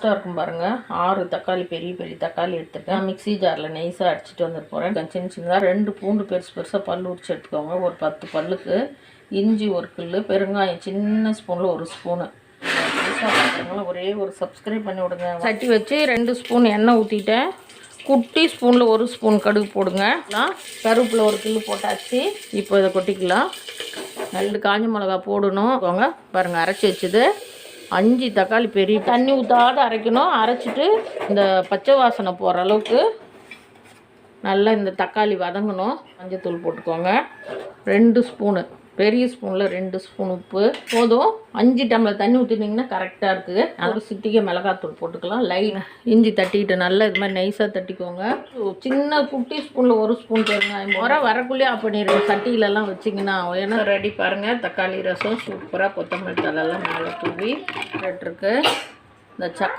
டேஸ்ட்டாக இருக்கும் பாருங்கள். 6 தக்காளி, பெரிய பெரிய தக்காளி எடுத்துட்டேன். மிக்ஸி ஜாரில் நைஸாக அடிச்சுட்டு வந்துட்டு போகிறேன். சின்ன சின்னதாக 2 பூண்டு பெருசு பெருசாக பல் உரிச்சு எடுத்துக்கோங்க. ஒரு 10 பல்லுக்கு. இஞ்சி ஒரு கில்லு, பெருங்காயம் சின்ன ஸ்பூனில் 1 ஸ்பூனு. ஒரே ஒரு சப்ஸ்கிரைப் பண்ணி விடுங்க. சட்டி வச்சு 2 ஸ்பூன் எண்ணெய் ஊற்றிட்டேன். குட்டி ஸ்பூனில் 1 ஸ்பூன் கடுகு போடுங்க. கருவேப்பிலை 1 கிலோ போட்டாச்சு. இப்போ இதை கொட்டிக்கலாம். 2 காஞ்ச மிளகா போடணும். பாருங்கள், அரைச்சி வச்சுது. 5 தக்காளி பெரிய தண்ணி ஊற்றாத அரைக்கணும். அரைச்சிட்டு இந்த பச்சை வாசனை போகிற அளவுக்கு நல்லா இந்த தக்காளி வதங்கணும். மஞ்சத்தூள் போட்டுக்கோங்க. 2 ஸ்பூனு, பெரிய ஸ்பூனில் 2 ஸ்பூன் உப்பு போதும். 5 டம்ளர் தண்ணி ஊற்றினீங்கன்னா கரெக்டாக இருக்குது. ஒரு சிட்டிகை மிளகாத்தூள் போட்டுக்கலாம். லைன் இஞ்சி தட்டிக்கிட்டு நல்லா இது மாதிரி நைஸாக தட்டிக்கோங்க. சின்ன குட்டி ஸ்பூனில் 1 ஸ்பூன் பெருங்காயம் வரக்குள்ளேயே ஆஃப் பண்ணிடுங்க. சட்டியிலலாம் வச்சிங்கன்னா ஏன்னா ரெடி பாருங்கள். தக்காளி ரசம் சூப்பராக. கொத்தமல்லி தழைலாம் மேலே தூவி இருக்கு. இந்த சக்கரை